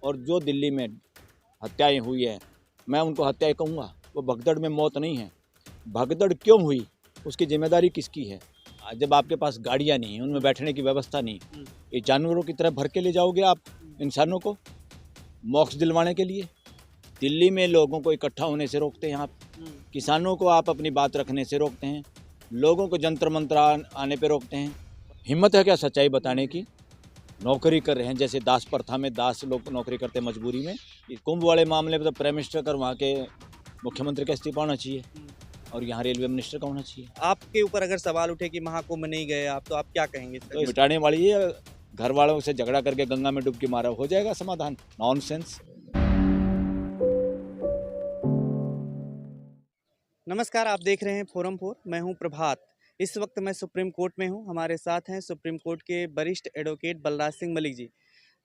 और जो दिल्ली में हत्याएं हुई है, मैं उनको हत्याएं कहूँगा। वो भगदड़ में मौत नहीं है। भगदड़ क्यों हुई, उसकी जिम्मेदारी किसकी है? जब आपके पास गाड़ियाँ नहीं हैं, उनमें बैठने की व्यवस्था नहीं, ये जानवरों की तरह भर के ले जाओगे आप इंसानों को मोक्ष दिलवाने के लिए? दिल्ली में लोगों को इकट्ठा होने से रोकते हैं आप, किसानों को आप अपनी बात रखने से रोकते हैं, लोगों को जंतर मंतर आने पे रोकते हैं। हिम्मत है क्या सच्चाई बताने की? नौकरी कर रहे हैं, जैसे दास प्रथा में दास लोग नौकरी करते हैं मजबूरी में। कुंभ वाले मामले में तो प्राइम मिनिस्टर का, वहाँ के मुख्यमंत्री का इस्तीफा होना चाहिए और यहाँ रेलवे मिनिस्टर का होना चाहिए। आपके ऊपर अगर सवाल उठे कि महाकुंभ नहीं गए आप, तो आप क्या कहेंगे? तो मिटाने वाली है, घर वालों से झगड़ा करके गंगा में डुबकी मारा, हो जाएगा समाधान। नॉनसेंस। नमस्कार, आप देख रहे हैं फोरम 4। मैं हूं प्रभात। इस वक्त मैं सुप्रीम कोर्ट में हूं। हमारे साथ हैं सुप्रीम कोर्ट के वरिष्ठ एडवोकेट बलराज सिंह मलिक जी।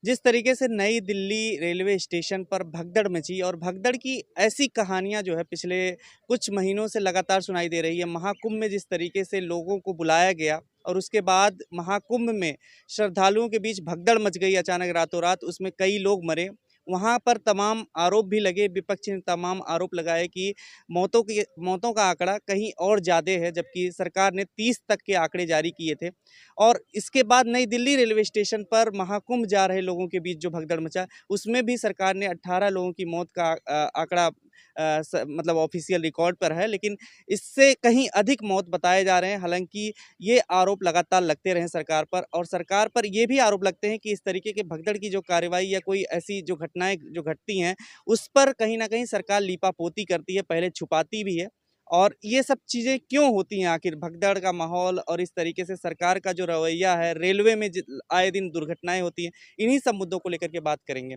जिस तरीके से नई दिल्ली रेलवे स्टेशन पर भगदड़ मची और भगदड़ की ऐसी कहानियां जो है पिछले कुछ महीनों से लगातार सुनाई दे रही है। महाकुंभ में जिस तरीके से लोगों को बुलाया गया और उसके बाद महाकुंभ में श्रद्धालुओं के बीच भगदड़ मच गई अचानक रातों रात, उसमें कई लोग मरे। वहाँ पर तमाम आरोप भी लगे, विपक्ष ने तमाम आरोप लगाए कि मौतों का आंकड़ा कहीं और ज़्यादा है, जबकि सरकार ने 30 तक के आंकड़े जारी किए थे। और इसके बाद नई दिल्ली रेलवे स्टेशन पर महाकुंभ जा रहे लोगों के बीच जो भगदड़ मचा, उसमें भी सरकार ने 18 लोगों की मौत का आंकड़ा मतलब ऑफिशियल रिकॉर्ड पर है, लेकिन इससे कहीं अधिक मौत बताए जा रहे हैं। हालांकि ये आरोप लगातार लगते रहे सरकार पर, और सरकार पर ये भी आरोप लगते हैं कि इस तरीके के भगदड़ की जो कार्रवाई या कोई ऐसी जो घटनाएं जो घटती हैं, उस पर कहीं ना कहीं सरकार लीपापोती करती है, पहले छुपाती भी है। और ये सब चीज़ें क्यों होती हैं आखिर? भगदड़ का माहौल और इस तरीके से सरकार का जो रवैया है, रेलवे में आए दिन दुर्घटनाएं होती हैं, इन्हीं सब मुद्दों को लेकर के बात करेंगे।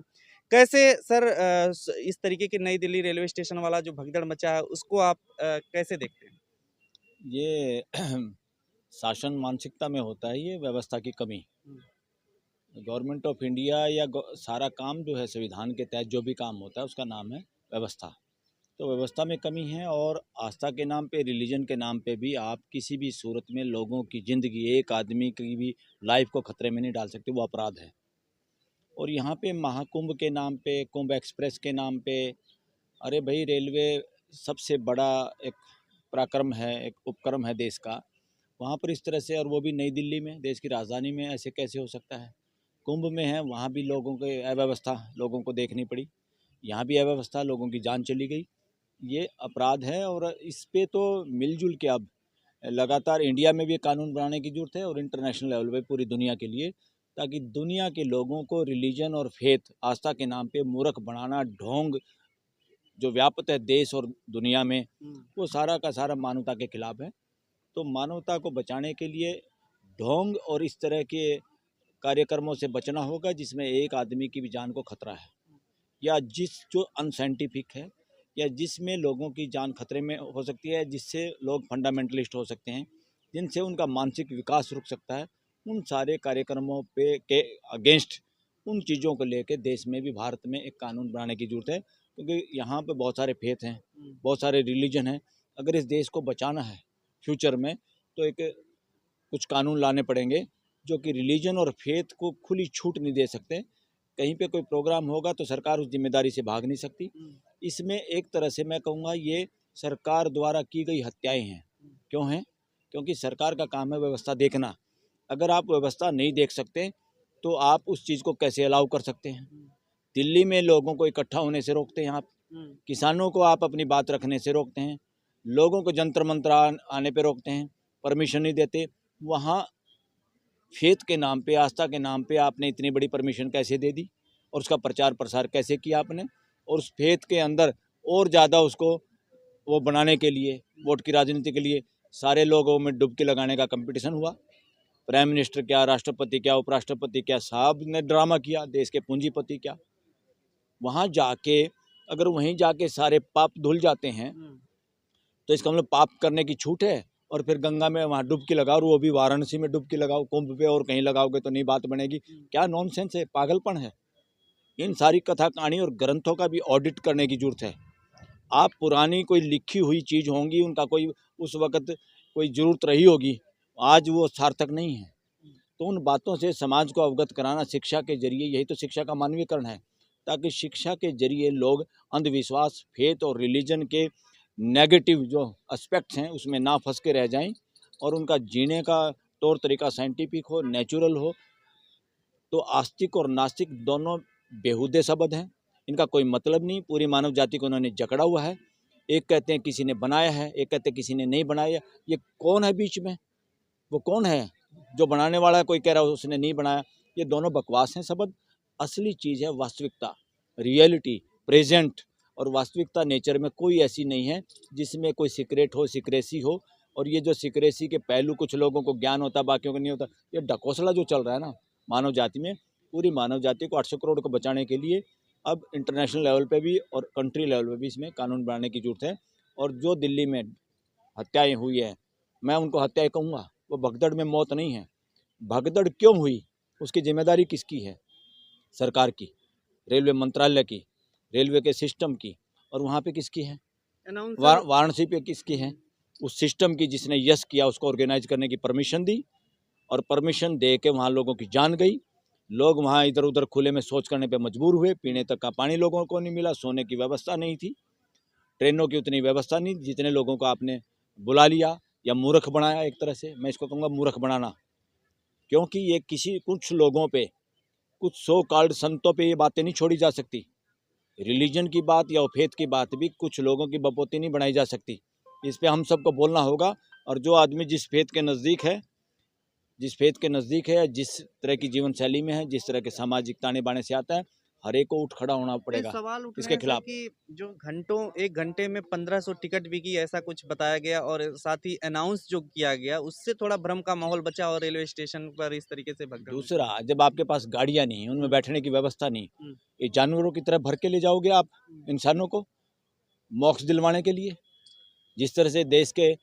कैसे सर इस तरीके की नई दिल्ली रेलवे स्टेशन वाला जो भगदड़ मचा है, उसको आप कैसे देखते हैं? ये शासन मानसिकता में होता है, ये व्यवस्था की कमी। गवर्नमेंट ऑफ इंडिया या सारा काम जो है संविधान के तहत जो भी काम होता है उसका नाम है व्यवस्था। तो व्यवस्था में कमी है, और आस्था के नाम पे, रिलीजन के नाम पे भी आप किसी भी सूरत में लोगों की ज़िंदगी, एक आदमी की भी लाइफ को खतरे में नहीं डाल सकते, वो अपराध है। और यहाँ पे महाकुंभ के नाम पे, कुंभ एक्सप्रेस के नाम पे, अरे भाई रेलवे सबसे बड़ा एक पराक्रम है, एक उपक्रम है देश का, वहाँ पर इस तरह से, और वो भी नई दिल्ली में, देश की राजधानी में, ऐसे कैसे हो सकता है? कुंभ में है, वहाँ भी लोगों के अव्यवस्था लोगों को देखनी पड़ी, यहाँ भी अव्यवस्था, लोगों की जान चली गई। ये अपराध है, और इस पे तो मिलजुल के अब लगातार इंडिया में भी कानून बनाने की ज़रूरत है और इंटरनेशनल लेवल पे पूरी दुनिया के लिए, ताकि दुनिया के लोगों को रिलीजन और फेथ, आस्था के नाम पे मूर्ख बनाना, ढोंग जो व्याप्त है देश और दुनिया में, वो सारा का सारा मानवता के खिलाफ है। तो मानवता को बचाने के लिए ढोंग और इस तरह के कार्यक्रमों से बचना होगा जिसमें एक आदमी की भी जान को खतरा है, या जो अनसाइंटिफिक है, या जिसमें लोगों की जान खतरे में हो सकती है, जिससे लोग फंडामेंटलिस्ट हो सकते हैं, जिनसे उनका मानसिक विकास रुक सकता है, उन सारे कार्यक्रमों पे के अगेंस्ट, उन चीज़ों को लेकर देश में भी, भारत में एक कानून बनाने की ज़रूरत है। क्योंकि यहाँ पे बहुत सारे फेथ हैं, बहुत सारे रिलीजन हैं। अगर इस देश को बचाना है फ्यूचर में, तो एक कुछ कानून लाने पड़ेंगे जो कि रिलीजन और फेथ को खुली छूट नहीं दे सकते। कहीं पे कोई प्रोग्राम होगा तो सरकार उस जिम्मेदारी से भाग नहीं सकती। इसमें एक तरह से मैं कहूँगा ये सरकार द्वारा की गई हत्याएं हैं। क्यों हैं? क्योंकि सरकार का काम है व्यवस्था देखना। अगर आप व्यवस्था नहीं देख सकते तो आप उस चीज़ को कैसे अलाउ कर सकते हैं? दिल्ली में लोगों को इकट्ठा होने से रोकते हैं आप, किसानों को आप अपनी बात रखने से रोकते हैं, लोगों को जंतर मंतर आने पे रोकते हैं, परमिशन नहीं देते। वहाँ फेथ के नाम पे, आस्था के नाम पे आपने इतनी बड़ी परमिशन कैसे दे दी, और उसका प्रचार प्रसार कैसे किया आपने? और उस फेथ के अंदर और ज़्यादा उसको वो बनाने के लिए, वोट की राजनीति के लिए सारे लोगों में डुबकी लगाने का कंपटीशन हुआ। प्राइम मिनिस्टर क्या, राष्ट्रपति क्या, उपराष्ट्रपति क्या, साहब ने ड्रामा किया, देश के पूंजीपति क्या। वहाँ जाके अगर वहीं जाके सारे पाप धुल जाते हैं तो इसका मतलब पाप करने की छूट है, और फिर गंगा में वहाँ डुबकी लगाओ, और वो भी वाराणसी में डुबकी लगाओ, कुंभ पे और कहीं लगाओगे तो नहीं बात बनेगी। क्या नॉनसेंस है, पागलपन है। इन सारी कथा कहानी और ग्रंथों का भी ऑडिट करने की जरूरत है। आप पुरानी कोई लिखी हुई चीज़ होंगी, उनका कोई उस वक़्त कोई ज़रूरत रही होगी, आज वो सार्थक नहीं है। तो उन बातों से समाज को अवगत कराना शिक्षा के जरिए, यही तो शिक्षा का मानवीकरण है। ताकि शिक्षा के जरिए लोग अंधविश्वास, फेथ और रिलीजन के नेगेटिव जो एस्पेक्ट्स हैं उसमें ना फंस के रह जाएं और उनका जीने का तौर तरीका साइंटिफिक हो, नेचुरल हो। तो आस्तिक और नास्तिक दोनों बेहुदे शब्द हैं, इनका कोई मतलब नहीं। पूरी मानव जाति को उन्होंने जकड़ा हुआ है। एक कहते हैं किसी ने बनाया है, एक कहते हैं किसी ने नहीं बनाया। ये कौन है बीच में? वो कौन है जो बनाने वाला है? कोई कह रहा है उसने नहीं बनाया। ये दोनों बकवास हैं शब्द। असली चीज़ है वास्तविकता, रियलिटी, प्रेजेंट। और वास्तविकता नेचर में कोई ऐसी नहीं है जिसमें कोई सीक्रेट हो, सीक्रेसी हो। और ये जो सीक्रेसी के पहलू कुछ लोगों को ज्ञान होता, बाकियों को नहीं होता, ये ढकोसला जो चल रहा है ना मानव जाति में, पूरी मानव जाति को 800 करोड़ को बचाने के लिए अब इंटरनेशनल लेवल पे भी और कंट्री लेवल पे भी इसमें कानून बनाने की जरूरत है। और जो दिल्ली में हत्याएं हुई है, मैं उनको हत्याएं कहूँगा, वो भगदड़ में मौत नहीं है। भगदड़ क्यों हुई, उसकी जिम्मेदारी किसकी है? सरकार की, रेलवे मंत्रालय की, रेलवे के सिस्टम की। और वहाँ पे किसकी है? वाराणसी पे किसकी है? उस सिस्टम की जिसने यस किया, उसको ऑर्गेनाइज करने की परमिशन दी और परमिशन दे के वहाँ लोगों की जान गई। लोग वहाँ इधर उधर खुले में शौच करने पे मजबूर हुए। पीने तक का पानी लोगों को नहीं मिला, सोने की व्यवस्था नहीं थी, ट्रेनों की उतनी व्यवस्था नहीं। जितने लोगों को आपने बुला लिया या मूर्ख बनाया, एक तरह से मैं इसको कहूँगा मूर्ख बनाना, क्योंकि ये किसी कुछ लोगों पे, कुछ सो कॉल्ड संतों पे ये बातें नहीं छोड़ी जा सकती। रिलीजन की बात या फेथ की बात भी कुछ लोगों की बपोती नहीं बनाई जा सकती। इस पे हम सबको बोलना होगा। और जो आदमी जिस फेथ के नज़दीक है, या जिस तरह की जीवन शैली में है, जिस तरह के सामाजिक ताने बाने से आता है, हर एक को उठ खड़ा होना पड़ेगा सवाल उठ इसके खिलाफ। कि जो एक घंटे में 1500 टिकट बिकी, ऐसा कुछ बताया गया और साथ ही अनाउंस जो किया गया, उससे थोड़ा भ्रम का माहौल बचा और रेलवे स्टेशन पर इस तरीके से भगदड़। दूसरा, जब आपके पास गाड़ियां नहीं, उनमें बैठने की व्यवस्था नहीं, हम्म। ये जानवरों की तरह भर के ले जाओगे आप इंसानों को मोक्ष दिलवाने के लिए? जिस तरह से देश के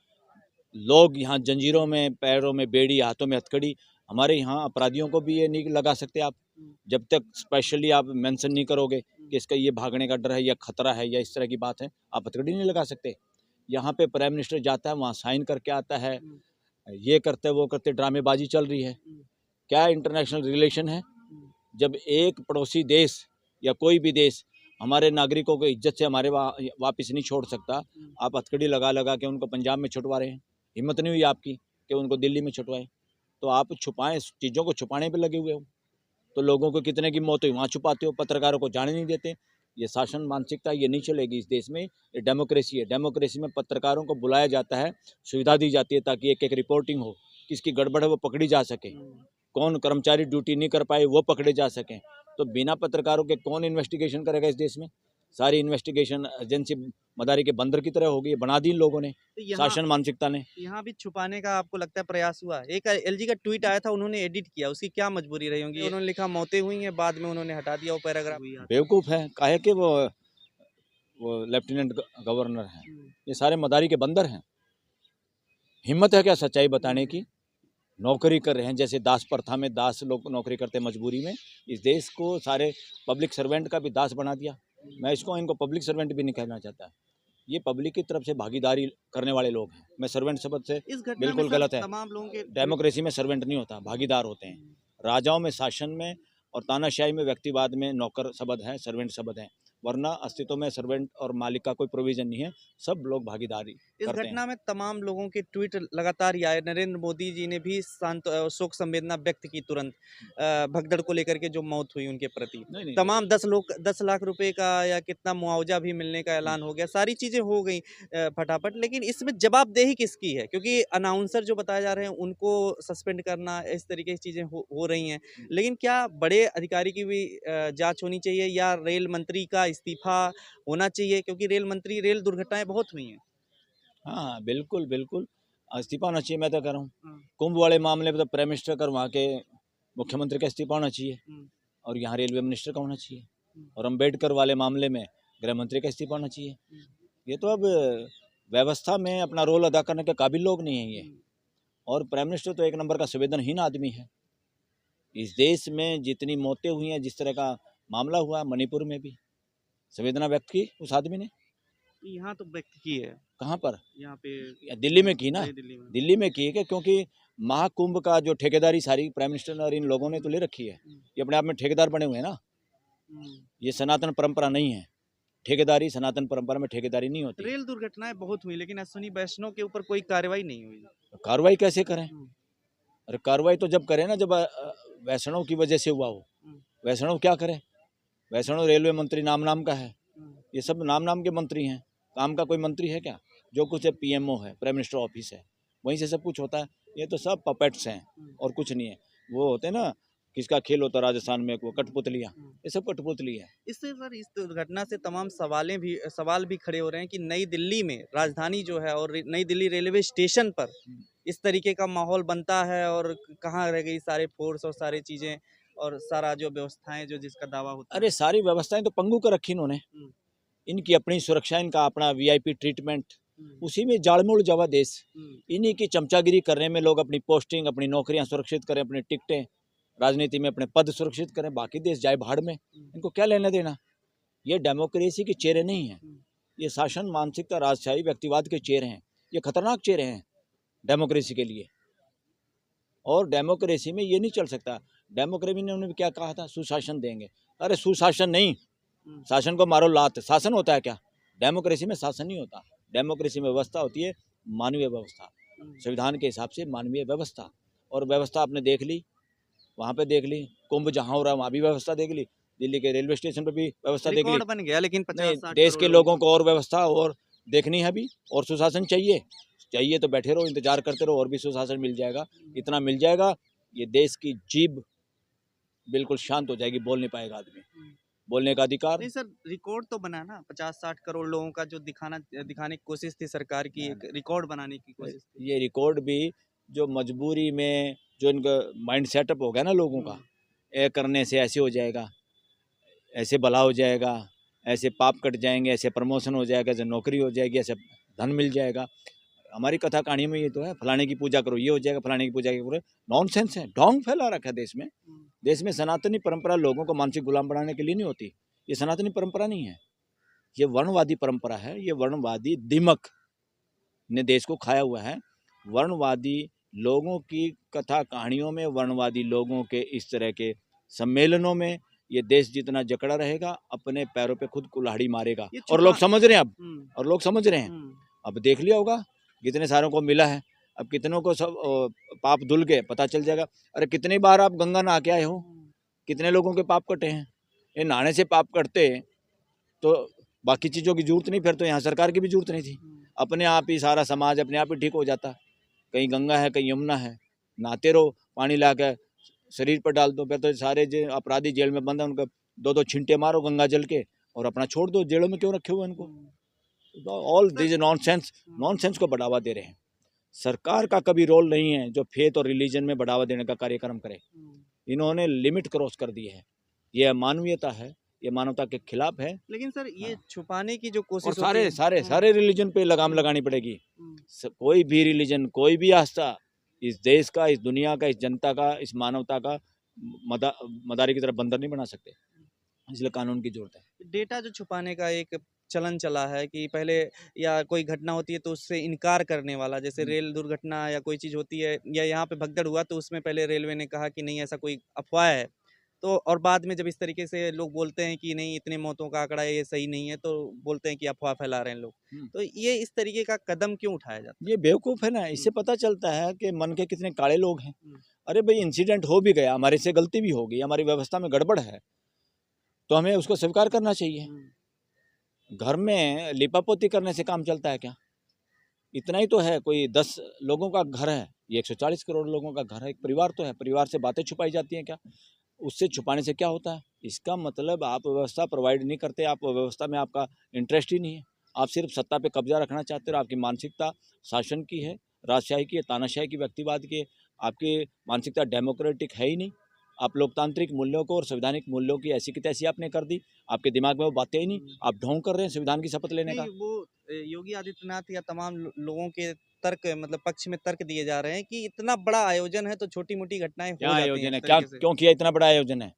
लोग यहाँ जंजीरों में, पैरों में बेड़ी, हाथों में हथकड़ी, हमारे यहाँ अपराधियों को भी ये नहीं लगा सकते आप, जब तक स्पेशली आप मेंशन नहीं करोगे कि इसका ये भागने का डर है या खतरा है या इस तरह की बात है, आप हथकड़ी नहीं लगा सकते। यहाँ पे प्राइम मिनिस्टर जाता है, वहाँ साइन करके आता है, ये करते वो करते, ड्रामेबाजी चल रही है। क्या इंटरनेशनल रिलेशन है? जब एक पड़ोसी देश या कोई भी देश हमारे नागरिकों को इज्जत से हमारे वापस नहीं छोड़ सकता, आप हथकड़ी लगा लगा के उनको पंजाब में छुटवा रहे हैं। हिम्मत नहीं हुई आपकी कि उनको दिल्ली में छुटवाएं। तो आप छुपाएं, चीज़ों को छुपाने पे लगे हुए हो। तो लोगों को कितने की मौत हुई वहाँ छुपाते हो, पत्रकारों को जाने नहीं देते। ये शासन मानसिकता ये नहीं चलेगी इस देश में। ये डेमोक्रेसी है। डेमोक्रेसी में पत्रकारों को बुलाया जाता है, सुविधा दी जाती है ताकि एक एक रिपोर्टिंग हो, किसकी गड़बड़ है वो पकड़ी जा सके, कौन कर्मचारी ड्यूटी नहीं कर पाए वो पकड़े जा सकें। तो बिना पत्रकारों के कौन इन्वेस्टिगेशन करेगा इस देश में? सारी इन्वेस्टिगेशन एजेंसी मदारी के बंदर की तरह हो गई, बना दी इन लोगों ने, शासन मानसिकता ने। यहाँ भी छुपाने का आपको लगता है प्रयास हुआ? एक एलजी का ट्वीट आया था, उन्होंने एडिट किया, उसकी क्या मजबूरी रही होगी? उन्होंने लिखा मौतें हुई हैं, बाद में उन्होंने हटा दिया वो पैराग्राफ। बेवकूफ़ है, काहे कि वो लेफ्टिनेंट गवर्नर हैं, ये सारे मदारी के बंदर हैं। हिम्मत है क्या सच्चाई बताने की? नौकरी कर रहे हैं, जैसे दास प्रथा में दास लोग नौकरी करते मजबूरी में, इस देश को सारे पब्लिक सर्वेंट का भी दास बना दिया। मैं इनको पब्लिक सर्वेंट भी नहीं कहना चाहता। ये पब्लिक की तरफ से भागीदारी करने वाले लोग हैं। मैं सर्वेंट शब्द से बिल्कुल गलत है। तमाम लोगों के डेमोक्रेसी में सर्वेंट नहीं होता, भागीदार होते हैं। राजाओं में, शासन में और तानाशाही में, व्यक्तिवाद में नौकर शब्द है, सर्वेंट शब्द है। वरना अस्तित्व में सर्वेंट और मालिक का कोई प्रोविजन नहीं है, सब लोग भागीदारी इस घटना में तमाम लोगों के ट्वीट लगातार ही आए। नरेंद्र मोदी जी ने भी शोक संवेदना व्यक्त की तुरंत, भगदड़ को लेकर के जो मौत हुई उनके प्रति। तमाम 10 लाख रुपए का या कितना मुआवजा भी मिलने का ऐलान हो गया, सारी चीजें हो गई फटाफट। लेकिन इसमें जवाबदेही किसकी है? क्योंकि अनाउंसर जो बताए जा रहे हैं उनको सस्पेंड करना, इस तरीके की चीजें हो रही हैं। लेकिन क्या बड़े अधिकारी की भी जांच होनी चाहिए या रेल मंत्री का इस्तीफा होना चाहिए? क्योंकि रेल दुर्घटनाएं बहुत हुई हैं। हाँ, बिल्कुल बिल्कुल, इस्तीफा होना चाहिए। मैं तो कह रहा हूँ कुंभ वाले मामले में तो प्राइम मिनिस्टर का, वहाँ के मुख्यमंत्री का इस्तीफा होना चाहिए और यहाँ रेलवे मिनिस्टर का होना चाहिए। और अम्बेडकर वाले मामले में गृह मंत्री का इस्तीफा होना चाहिए। ये तो अब व्यवस्था में अपना रोल अदा करने के काबिल लोग नहीं हैं ये। और प्राइम मिनिस्टर तो एक नंबर का संवेदनहीन आदमी है। इस देश में जितनी मौतें हुई हैं, जिस तरह का मामला हुआ मणिपुर में भी संवेदना व्यक्त की उस आदमी ने। यहाँ तो व्यक्त की है। कहाँ पर? यहाँ पे दिल्ली में की ना, दिल्ली में की है, क्योंकि महाकुंभ का जो ठेकेदारी सारी प्राइम मिनिस्टर और इन लोगों ने तो ले रखी है। ये अपने आप में ठेकेदार बने हुए हैं ना। ये सनातन परंपरा नहीं है। ठेकेदारी, सनातन परंपरा में ठेकेदारी नहीं होती। रेल दुर्घटनाएं बहुत हुई लेकिन अश्विनी वैष्णव के ऊपर कोई कार्रवाई नहीं हुई। कार्रवाई कैसे करें? अरे कार्रवाई तो जब करें ना जब वैष्णव की वजह से हुआ हो। वैष्णव क्या करे? वैष्णव रेलवे मंत्री नाम नाम का है। ये सब नाम नाम के मंत्री हैं, काम का कोई मंत्री है क्या? जो कुछ है पीएमओ है, प्राइम मिनिस्टर ऑफिस है, वहीं से सब कुछ होता है। ये तो सब पपेट्स हैं और कुछ नहीं है। वो होते हैं ना, किसका खेल होता है राजस्थान में, वो कठपुतलियाँ, ये सब कठपुतली है। इससे सर इस दुर्घटना से तमाम सवाल भी खड़े हो रहे हैं कि नई दिल्ली में राजधानी जो है और नई दिल्ली रेलवे स्टेशन पर इस तरीके का माहौल बनता है और कहाँ रह गई सारे फोर्स और सारी चीजें और सारा जो व्यवस्थाएं जो जिसका दावा होता है। अरे सारी व्यवस्थाएं तो पंगु कर रखी इन्होंने। इनकी अपनी सुरक्षा, इनका अपना वीआईपी ट्रीटमेंट, उसी में जाड़ में उड़ जावा देश। इन्हीं की चमचागिरी करने में लोग अपनी पोस्टिंग, अपनी नौकरियां सुरक्षित करें, अपनी टिकटें, राजनीति में अपने पद सुरक्षित करें, बाकी देश जाए भाड़ में। इनको क्या लेना देना? ये डेमोक्रेसी के चेहरे नहीं हैं। ये शासन मानसिकता, राजशाही, व्यक्तिवाद के चेहरे हैं। ये खतरनाक चेहरे हैं डेमोक्रेसी के लिए। और डेमोक्रेसी में ये नहीं चल सकता। डेमोक्रेसी ने उन्होंने क्या कहा था? सुशासन देंगे। अरे सुशासन नहीं, शासन को मारो लात। शासन होता है क्या? डेमोक्रेसी में शासन नहीं होता। डेमोक्रेसी में व्यवस्था होती है, मानवीय व्यवस्था, संविधान के हिसाब से मानवीय व्यवस्था। और व्यवस्था आपने देख ली, वहाँ पे देख ली, कुंभ जहाँ हो रहा है वहाँ भी व्यवस्था देख ली, दिल्ली के रेलवे स्टेशन पर भी व्यवस्था देख ली। रिकॉर्ड बन गया लेकिन नहीं, 50-60 देश करोड़ के लोगों को और व्यवस्था और देखनी है अभी, और सुशासन चाहिए तो बैठे रहो, इंतजार करते रहो, और भी सुशासन मिल जाएगा। इतना मिल जाएगा, ये देश की जीभ बिल्कुल शांत हो जाएगी, बोल नहीं पाएगा आदमी। बोलने का अधिकार। नहीं सर, रिकॉर्ड तो बना ना 50-60 करोड़ लोगों का जो दिखाने की कोशिश थी सरकार की, एक रिकॉर्ड बनाने की कोशिश थी। ये रिकॉर्ड भी जो मजबूरी में, जो इनका माइंड सेटअप हो गया ना लोगों का, ये करने से ऐसे हो जाएगा, ऐसे भला हो जाएगा, ऐसे पाप कट जाएंगे, ऐसे प्रमोशन हो जाएगा, ऐसे नौकरी हो जाएगी, ऐसे धन मिल जाएगा। हमारी कथा कहानी में ये तो है, फलाने की पूजा करो ये हो जाएगा, फलाने की पूजा करो। नॉनसेंस है, ढोंग फैला रखा है देश में। देश में सनातनी परंपरा लोगों को मानसिक गुलाम बनाने के लिए नहीं होती। ये सनातनी परंपरा नहीं है, ये वर्णवादी परंपरा है। ये वर्णवादी दिमक ने देश को खाया हुआ है। वर्णवादी लोगों की कथा कहानियों में, वर्णवादी लोगों के इस तरह के सम्मेलनों में ये देश जितना जकड़ा रहेगा, अपने पैरों पे खुद कुल्हाड़ी मारेगा। और लोग समझ रहे हैं अब, और लोग समझ रहे हैं। अब देख लिया होगा कितने सारों को मिला है, अब कितनों को सब पाप धुल गए, पता चल जाएगा। अरे कितनी बार आप गंगा नहा के आए हो, कितने लोगों के पाप कटे हैं। ये नहाने से पाप कटते तो बाकी चीज़ों की जरूरत नहीं, फिर तो यहाँ सरकार की भी जरूरत नहीं थी। अपने आप ही सारा समाज अपने आप ही ठीक हो जाता। कहीं गंगा है, कहीं यमुना है, नहाते रहो, पानी ला कर शरीर पर डाल दो, फिर तो सारे जो अपराधी जेल में बंद है उनको 2-2 छींटे मारो गंगा जल के और अपना छोड़ दो। जेलों में क्यों रखे हुए इनको? ऑल दिस नॉनसेंस को बढ़ावा दे रहे हैं। सरकार का कभी रोल नहीं है जो फेथ और रिलीजन में बढ़ावा देने का कार्यक्रम करे। इन्होंने लिमिट क्रॉस कर दी है। ये अमानवीयता है, ये मानवता के खिलाफ है। लेकिन सर ये छुपाने की जो कोशिश और होती है, सारे रिलीजन पे लगाम लगानी पड़ेगी। कोई भी रिलीजन, कोई भी आस्था इस देश का, इस दुनिया का, इस जनता का, इस मानवता का मदारी की तरफ बंदर नहीं बना सकते। इसलिए कानून की जरूरत है। डेटा जो छुपाने का एक चलन चला है कि पहले या कोई घटना होती है तो उससे इनकार करने वाला, जैसे रेल दुर्घटना या कोई चीज़ होती है या यहाँ पे भगदड़ हुआ तो उसमें पहले रेलवे ने कहा कि नहीं ऐसा कोई अफवाह है, तो और बाद में जब इस तरीके से लोग बोलते हैं कि नहीं इतने मौतों का आंकड़ा है ये सही नहीं है तो बोलते हैं कि अफवाह फैला रहे हैं लोग। तो ये इस तरीके का कदम क्यों उठाया जाता है? ये बेवकूफ़ है ना। इससे पता चलता है कि मन के कितने काले लोग हैं। अरे भाई इंसिडेंट हो भी गया, हमारे से गलती भी हो गई, हमारी व्यवस्था में गड़बड़ है, तो हमें उसको स्वीकार करना चाहिए। घर में लिपापोती करने से काम चलता है क्या? इतना ही तो है, कोई 10 लोगों का घर है, ये 140 करोड़ लोगों का घर है, एक परिवार तो है। परिवार से बातें छुपाई जाती हैं क्या? उससे छुपाने से क्या होता है? इसका मतलब आप व्यवस्था प्रोवाइड नहीं करते, आप व्यवस्था में आपका इंटरेस्ट ही नहीं है। आप सिर्फ सत्ता पे कब्जा रखना चाहते हो। आपकी मानसिकता शासन की है, राजशाही की है, तानाशाही की, व्यक्तिवाद की है। आपकी मानसिकता डेमोक्रेटिक है ही नहीं। आप लोकतांत्रिक मूल्यों को और संवैधानिक मूल्यों की ऐसी की तैसी आपने कर दी। आपके दिमाग में वो बातें ही नहीं। आप ढोंग कर रहे हैं संविधान की शपथ लेने का। नहीं वो योगी आदित्यनाथ या तमाम लोगों के तर्क मतलब पक्ष में तर्क दिए जा रहे हैं कि इतना बड़ा आयोजन है तो छोटी मोटी घटनाएं हो क्या जाती हैं आयोजन है? इस क्या तरीके से। क्यों किया? इतना बड़ा आयोजन है,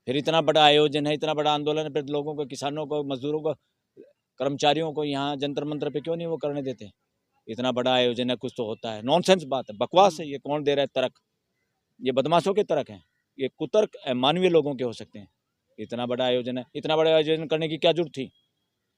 फिर इतना बड़ा आयोजन है, इतना बड़ा आंदोलन है, फिर लोगों को, किसानों को, मजदूरों को, कर्मचारियों को यहाँ जंतर मंतर पे क्यों नहीं वो करने देते? इतना बड़ा आयोजन है, कुछ तो होता है। नॉनसेंस बात है, बकवास है। ये कौन दे रहा है तर्क? ये बदमाशों के तर्क हैं। ये कुतर्क मानवीय लोगों के हो सकते हैं। इतना बड़ा आयोजन है, इतना बड़ा आयोजन करने की क्या जरूरत थी?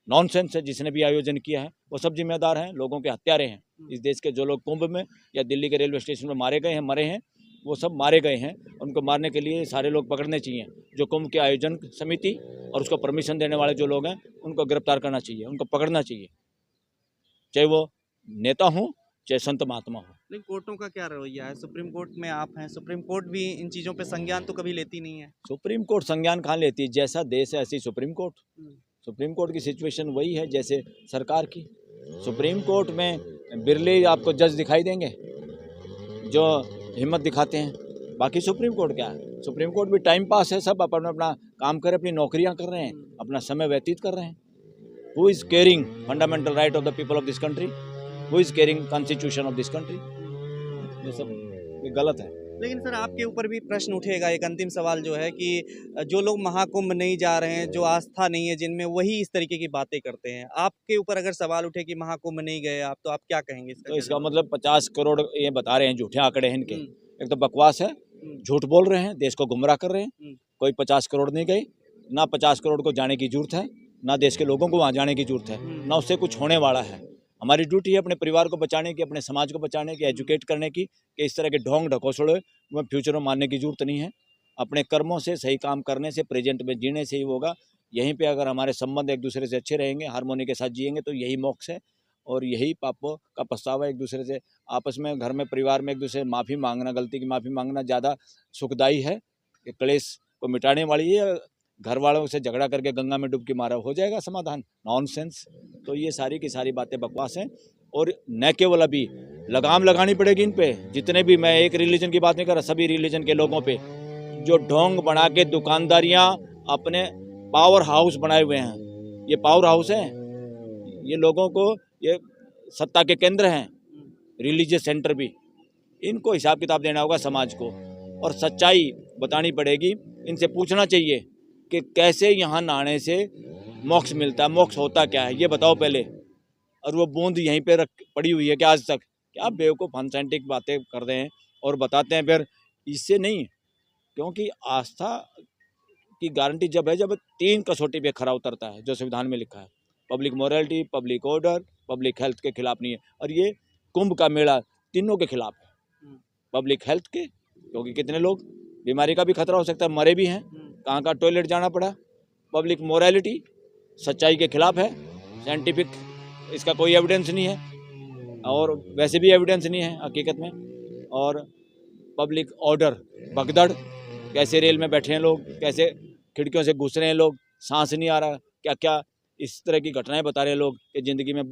नॉनसेंस है। जिसने भी आयोजन किया है वो सब जिम्मेदार हैं, लोगों के हत्यारे हैं। इस देश के जो लोग कुंभ में या दिल्ली के रेलवे स्टेशन में मारे गए हैं, मरे हैं, वो सब मारे गए हैं। उनको मारने के लिए सारे लोग पकड़ने चाहिए। जो कुंभ के आयोजन समिति और उसको परमिशन देने वाले जो लोग हैं, उनको गिरफ्तार करना चाहिए, उनको पकड़ना चाहिए, चाहे वो नेता हों चाहे संत महात्मा हो। लेकिन कोर्टों का क्या रवैया है? सुप्रीम कोर्ट में आप हैं, सुप्रीम कोर्ट भी इन चीज़ों पे संज्ञान तो कभी लेती नहीं है। सुप्रीम कोर्ट संज्ञान कहाँ लेती है? जैसा देश है ऐसी सुप्रीम कोर्ट। सुप्रीम कोर्ट की सिचुएशन वही है जैसे सरकार की। सुप्रीम कोर्ट में बिरले आपको जज दिखाई देंगे जो हिम्मत दिखाते हैं। बाकी सुप्रीम कोर्ट क्या है? सुप्रीम कोर्ट भी टाइम पास है, सब अपना अपना काम कर, अपनी नौकरियां कर रहे हैं, अपना समय व्यतीत कर रहे हैं। Who is caring fundamental right of the people of this country? Who is caring constitution of this country? ये सब ये गलत है। लेकिन सर आपके ऊपर भी प्रश्न उठेगा, एक अंतिम सवाल जो है कि जो लोग महाकुंभ नहीं जा रहे हैं, जो आस्था नहीं है जिनमें, वही इस तरीके की बातें करते हैं। आपके ऊपर अगर सवाल उठे कि महाकुंभ नहीं गए आप, तो आप क्या कहेंगे इसका? तो इसका मतलब 50 करोड़ ये बता रहे हैं, झूठे आंकड़े हैं इनके। एक तो बकवास है, झूठ बोल रहे हैं, देश को गुमराह कर रहे हैं। कोई 50 करोड़ नहीं गए, ना 50 करोड़ को जाने की जरूरत है, ना देश के लोगों को वहाँ जाने की जरूरत है, ना उससे कुछ होने वाला है। हमारी ड्यूटी है अपने परिवार को बचाने की, अपने समाज को बचाने की, एजुकेट करने की, कि इस तरह के ढोंग ढकोसड़े में फ्यूचर में मानने की जरूरत नहीं है। अपने कर्मों से, सही काम करने से, प्रेजेंट में जीने से ही होगा। यहीं पे अगर हमारे संबंध एक दूसरे से अच्छे रहेंगे, हार्मोनी के साथ जिएंगे, तो यही मोक्ष है और यही पापों का पछतावा। एक दूसरे से आपस में, घर में, परिवार में एक दूसरे से माफ़ी मांगना, गलती की माफ़ी मांगना ज़्यादा सुखदायी है। ये क्लेश को मिटाने वाली है। घर वालों से झगड़ा करके गंगा में डुबकी मारा, हो जाएगा समाधान? नॉनसेंस। तो ये सारी की सारी बातें बकवास हैं। और न केवल अभी लगाम लगानी पड़ेगी इन पे, जितने भी, मैं एक रिलीजन की बात नहीं कर रहा, सभी रिलीजन के लोगों पे जो ढोंग बना के दुकानदारियां अपने पावर हाउस बनाए हुए हैं। ये पावर हाउस हैं, ये लोगों को, ये सत्ता के केंद्र हैं, रिलीजियस सेंटर भी। इनको हिसाब किताब देना होगा समाज को, और सच्चाई बतानी पड़ेगी। इनसे पूछना चाहिए कि कैसे यहाँ नहाने से मोक्ष मिलता है, मोक्ष होता क्या है, ये बताओ पहले। और वो बूंद यहीं पे रख पड़ी हुई है कि आज तक, क्या बेवकूफ़ अनसाइंटिफिक बातें कर रहे हैं और बताते हैं फिर। इससे नहीं, क्योंकि आस्था की गारंटी जब है जब 3 कसौटी पे खरा उतरता है, जो संविधान में लिखा है। Public morality, public order, public health के खिलाफ नहीं है। और ये कुंभ का मेला तीनों के खिलाफ है। पब्लिक हेल्थ के, क्योंकि कितने लोग, बीमारी का भी खतरा हो सकता है, मरे भी हैं, कहाँ कहाँ टॉयलेट जाना पड़ा। पब्लिक मोरालिटी, सच्चाई के खिलाफ है, साइंटिफिक इसका कोई एविडेंस नहीं है, और वैसे भी एविडेंस नहीं है हकीकत में। और पब्लिक ऑर्डर, भगदड़, कैसे रेल में बैठे हैं लोग, कैसे खिड़कियों से घुस रहे हैं लोग, सांस नहीं आ रहा, क्या क्या इस तरह की घटनाएं बता रहे हैं लोग कि ज़िंदगी में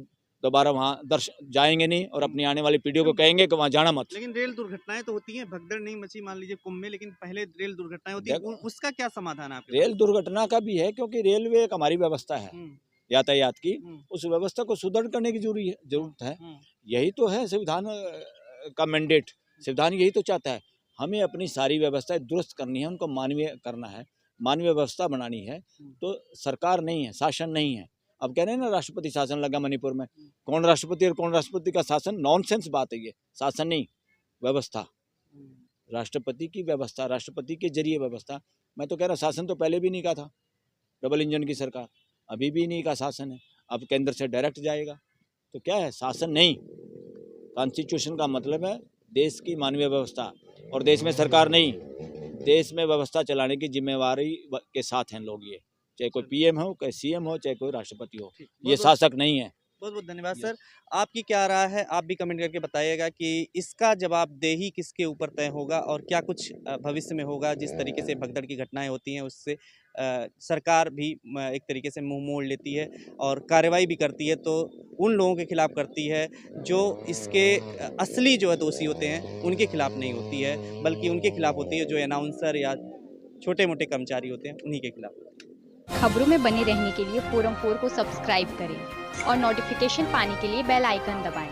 दोबारा वहाँ जाएंगे नहीं, और अपनी आने वाली पीढ़ियों को कहेंगे कि वहाँ जाना मत। लेकिन रेल दुर्घटनाएं तो होती हैं, भगदड़ नहीं मची मान लीजिए कुंभ में, लेकिन पहले रेल दुर्घटनाएं होती हैं, उसका क्या समाधान है आपके? रेल दुर्घटना का भी है, क्योंकि रेलवे एक हमारी व्यवस्था है यातायात की, उस व्यवस्था को सुदृढ़ करने की जरूरत है। यही तो है संविधान का मैंडेट। संविधान यही तो चाहता है, हमें अपनी सारी व्यवस्थाएं दुरुस्त करनी है, उनको मानवीय करना है, मानवीय व्यवस्था बनानी है। तो सरकार नहीं है, शासन नहीं है। अब कह रहे हैं ना राष्ट्रपति शासन लगा मणिपुर में, कौन राष्ट्रपति और कौन राष्ट्रपति का शासन? नॉनसेंस बात है ये। शासन नहीं, व्यवस्था, राष्ट्रपति की व्यवस्था, राष्ट्रपति के जरिए व्यवस्था। मैं तो कह रहा शासन तो पहले भी नहीं का था, डबल इंजन की सरकार, अभी भी नहीं का शासन है, अब केंद्र से डायरेक्ट जाएगा। तो क्या है? शासन नहीं। कॉन्स्टिट्यूशन का मतलब है देश की मानवीय व्यवस्था, और देश में सरकार नहीं, देश में व्यवस्था चलाने की जिम्मेवारी के साथ हैं लोग। ये चाहे कोई पीएम हो, चाहे सीएम हो, चाहे कोई राष्ट्रपति हो, ये शासक नहीं है। बहुत बहुत धन्यवाद सर। आपकी क्या राय है, आप भी कमेंट करके बताइएगा कि इसका जवाबदेही किसके ऊपर तय होगा, और क्या कुछ भविष्य में होगा। जिस तरीके से भगदड़ की घटनाएं होती हैं, उससे सरकार भी एक तरीके से मुंह मोड़ लेती है और कार्रवाई भी करती है, तो उन लोगों के खिलाफ करती है जो इसके असली जो है दोषी होते हैं, उनके खिलाफ नहीं होती है, बल्कि उनके खिलाफ होती है जो अनाउंसर या छोटे मोटे कर्मचारी होते हैं, उन्हीं के खिलाफ। खबरों में बने रहने के लिए फोरम 4 को सब्सक्राइब करें और नोटिफिकेशन पाने के लिए बेल आइकन दबाएं।